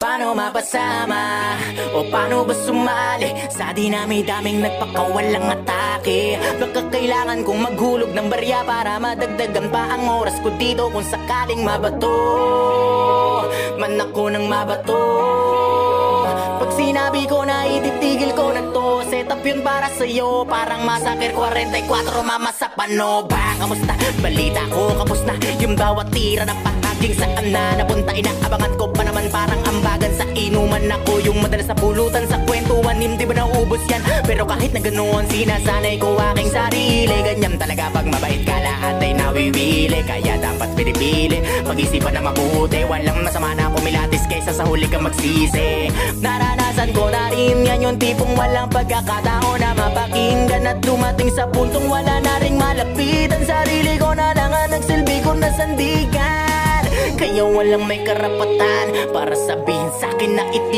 paano mapasama? O paano ba sumali sa dinami-daming nagpakawalang atake? Baka kailangan kong maghulog ng barya para madagdagan pa ang oras ko dito kung sakaling mabato man ako ng mabato. Pag sinabi ko na ititigil ko na to, set up yun para sa'yo, parang Massacre 44, mama sa pano. Ba, kamusta? Balita ko, kapos na yung bawat tira na pahaging saan na napunta. Inaabangan ko pa naman parang ambagan sa inuman. Ako yung madalas sa pulutan sa kwentuhan, hindi ba naubos yan? Pero kahit na ganoon, sinasanay ko aking sarili. Ganyan talaga pag mabait ka, lahat ay nawiwili. Kaya dapat pinipili, pag-isipan na mabuti. Walang masama na kumilatis kaysa sa huli kang magsisi. Naranasan ko na rin yan, yung tipong walang pagkakataon na mapakinggan at dumating sa puntong wala na ring malapitan. Sarili ko na lang ang nagsilbi ko na sandigan. Kaya walang may karapatan para sabihin sa'kin na